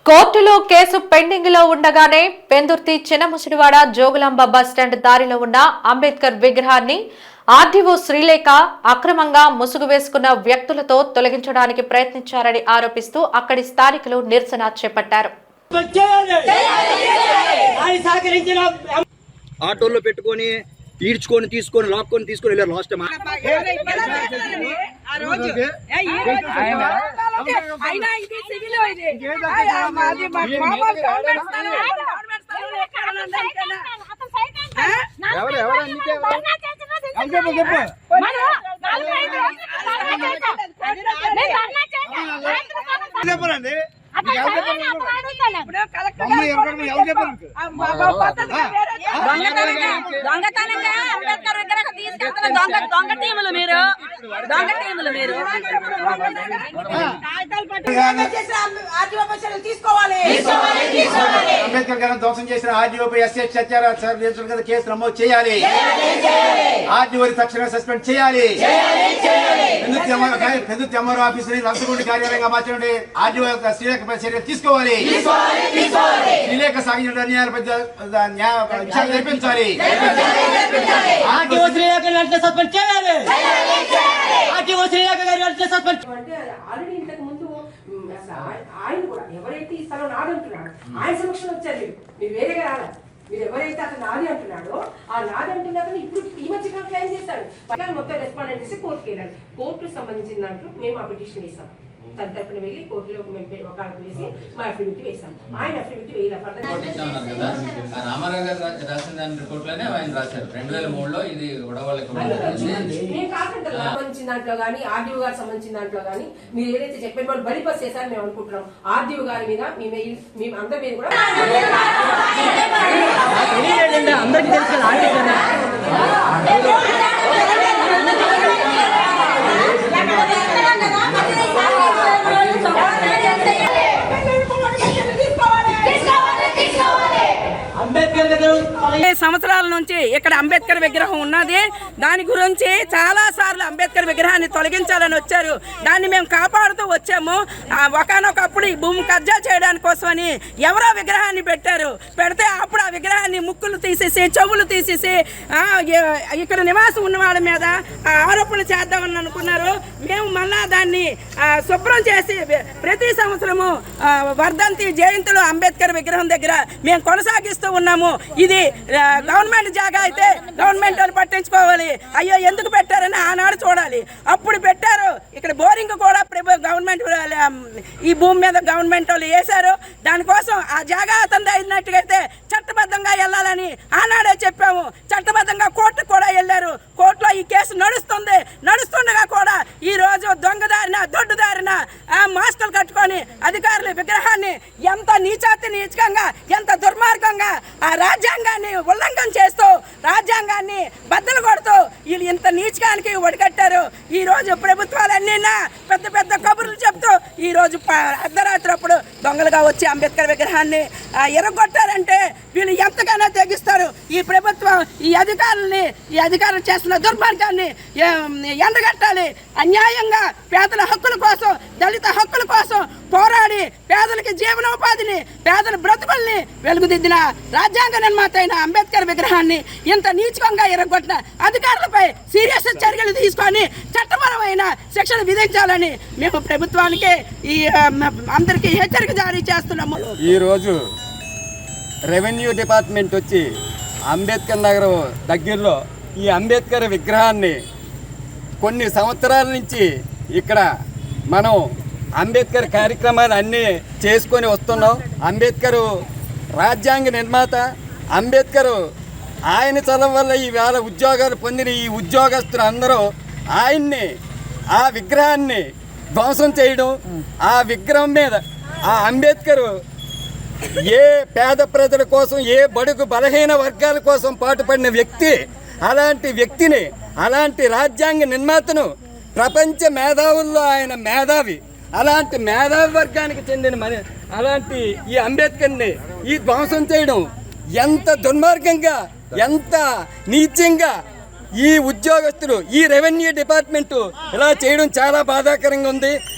కోర్టులో case pending లో ఉండగానే పెందుర్తి చిన్నముసిడివాడ జోగులాంబ బస్టాండ్ దారిలో ఉన్న అంబేద్కర్ విగ్రహాన్ని ఆర్డీఓ శ్రీలేఖ అక్రమంగా ముసుగు వేసుకున్న వ్యక్తులతో తొలగించడానికి ప్రయత్నించారని ఆరోపిస్తూ అక్కడి స్థానికులు నిరసన చేపట్టారు. ఆటోల్లో పెట్టుకొని ఈడ్చుకొని తీసుకొని లాక్కొని తీసుకొని వెళ్ళారు లాస్ట్ టైం. దొంగతనంగా అంబేద్కర్ విగ్రహం తీసుకెళ్తున్న దొంగ టీములు మీరు అంబేద్కర్ గారిని ధ్వంసం చేసిన ఆర్డీఓపై ఎస్ఎస్ అత్యాచార కేసు నమోదు చేయాలి. ఆర్డీఓని తక్షణమే సస్పెండ్ చేయాలి. పెద్ద ఎంఆర్ఓ ఆఫీస్ లంచగొండి కార్యాలయంగా మార్చండి. ఆర్డీఓ శ్రీలేఖపై చర్యలు తీసుకోవాలి. శ్రీలేఖ సాగించిన అన్యాయాలపై విచారణ జరిపించాలి. ఆర్డీఓ శ్రీలేఖ వెంటనే సస్పెండ్ చేయాలి. ఆర్డీఓ శ్రీలేఖ గారి వెంటనే సస్పెండ్. అంటే ఆల్రెడీ ఇంతకు ముందు ఆయన కూడా ఎవరైతే ఈ స్థలం నాదంటున్నాడు ఆయన సమక్షంలో వచ్చారు. మీరు వేరేగా రాలేదు. మీరు ఎవరైతే అతను నాది అంటున్నాడో ఆ నాది అంటున్నారని ఇప్పుడు ఈ మధ్య క్లెయిమ్ చేశాడు. మొత్తం రెస్పాండ్ చేసి కోర్టుకి వెళ్ళాడు. కోర్టుకు సంబంధించిన దాంట్లో మేము ఆ పిటిషన్ వేసాం. తన తరపున వెళ్ళి కోర్టులో మేము వకాలతు వేసి మా అఫిడవిట్ వేసాం. ఆయన అఫిడవిట్ రామారావు గారు రాసిన దాని రిపోర్ట్లోనే ఆయన రాశారు 2003లో ఇది గొడవలకు మేము కాకుండా సంబంధించిన దాంట్లో కానీ ఆర్డీఓ గారికి సంబంధించిన దాంట్లో కానీ మీరు ఏదైతే చెప్పారు వాళ్ళు బలిపస్ చేశారని మేము అనుకుంటున్నాం. ఆర్డీఓ గారి మీద మేము అందరి మీద కూడా అందరికీ తెలుసు. సంవత్సరాల నుంచి ఇక్కడ అంబేద్కర్ విగ్రహం ఉన్నది. దాని గురించి చాలా సార్లు అంబేద్కర్ విగ్రహాన్ని తొలగించాలని వచ్చారు. దాన్ని మేము కాపాడుతూ వచ్చాము. ఒకనొకప్పుడు ఈ భూమి కబ్జా చేయడానికి కోసమని ఎవరో విగ్రహాన్ని పెట్టారు. పెడితే అప్పుడు ఆ విగ్రహాన్ని ముక్కులు తీసేసి చెవులు తీసేసి ఇక్కడ నివాసం ఉన్న వాళ్ళ మీద ఆరోపణలు చేద్దామని అనుకున్నారు. మేము మళ్ళా దాన్ని శుభ్రం చేసి ప్రతి సంవత్సరము వర్ధంతి జయంతులు అంబేద్కర్ విగ్రహం దగ్గర మేము కొనసాగిస్తూ ఉన్నాము. ఇది గవర్నమెంట్ జాగా అయితే గవర్నమెంట్ వాళ్ళు పట్టించుకోవాలి. అయ్యో ఎందుకు పెట్టారని ఆనాడు చూడాలి. అప్పుడు పెట్టారు. ఇక్కడ బోరింగ్ కూడా గవర్నమెంట్ ఈ భూమి మీద గవర్నమెంట్ వాళ్ళు వేశారు. దానికోసం ఆ జాగా అతను అయినట్టుగైతే చట్టబద్ధంగా వెళ్ళాలని ఆనాడే చెప్పాము. చట్టబద్ధంగా కోర్టుకు కూడా వెళ్ళారు. కోర్టులో ఈ కేసు నడుస్తుండగా కూడా ఈ రోజు దొంగదారిన దొడ్డుదారిన మాస్కులు కట్టుకొని అధికారులు విగ్రహాన్ని ఎంత నీచంగా ఎంత దుర్మార్గంగా ఆ రాజ్యాంగాన్ని ఉల్లంఘన చేస్తూ రాజ్యాంగాన్ని బద్దలు కొడుతూ వీళ్ళు ఇంత నీచకానికి ఒడిగట్టారు. ఈ రోజు ప్రభుత్వాలన్నీ పెద్ద పెద్ద కబుర్లు చెప్తూ ఈ రోజు అర్ధరాత్రి అప్పుడు దొంగలుగా వచ్చి అంబేద్కర్ విగ్రహాన్ని ఎరగొట్టారంటే వీళ్ళు ఎంతగానో తెగిస్తారు. ఈ ప్రభుత్వం ఈ అధికారులు చేస్తున్న దుర్మార్గాన్ని ఎండగట్టాలి. అన్యాయంగా పేదల హక్కుల కోసం దళిత హక్కుల కోసం పోరాడి పేదలకి జీవనోపాధిని పేదల బ్రతుకుల్ని వెలుగుదిద్దిన రాజ్యాంగ నిర్మాత అయిన అంబేద్కర్ విగ్రహాన్ని ఇంత నీచకంగా ఎరగొట్టిన అధికారులపై సీరియస్ చర్యలు తీసుకొని చట్టపరమైన శిక్షలు విధించాలని మేము ప్రభుత్వానికి ఈ అందరికీ హెచ్చరిక జారీ చేస్తున్నాము. ఈరోజు రెవెన్యూ డిపార్ట్మెంట్ వచ్చి అంబేద్కర్ నగర్ దగ్గరలో ఈ అంబేద్కర్ విగ్రహాన్ని కొన్ని సంవత్సరాల నుంచి ఇక్కడ మనం అంబేద్కర్ కార్యక్రమాలు అన్నీ చేసుకొని వస్తున్నాం. అంబేద్కర్ రాజ్యాంగ నిర్మాత. అంబేద్కర్ ఆయన చదవ వల్ల ఈవేళ ఉద్యోగాలు పొందిన ఈ ఉద్యోగస్తులు అందరూ ఆయన్ని ఆ విగ్రహాన్ని ధ్వంసం చేయడం, ఆ విగ్రహం మీద ఆ అంబేద్కర్ ఏ పేద ప్రజల కోసం ఏ బడుగు బలహీన వర్గాల కోసం పాటుపడిన వ్యక్తి, అలాంటి వ్యక్తిని అలాంటి రాజ్యాంగ నిర్మాతను ప్రపంచ మేధావుల్లో ఆయన మేధావి. అలాంటి మేధావి వర్గానికి చెందిన అలాంటి ఈ అంబేద్కర్ని ఈ ధ్వంసం చేయడం ఎంత దుర్మార్గంగా ఎంత నీచంగా ఈ ఉద్యోగస్తులు ఈ రెవెన్యూ డిపార్ట్మెంటు ఇలా చేయడం చాలా బాధాకరంగా ఉంది.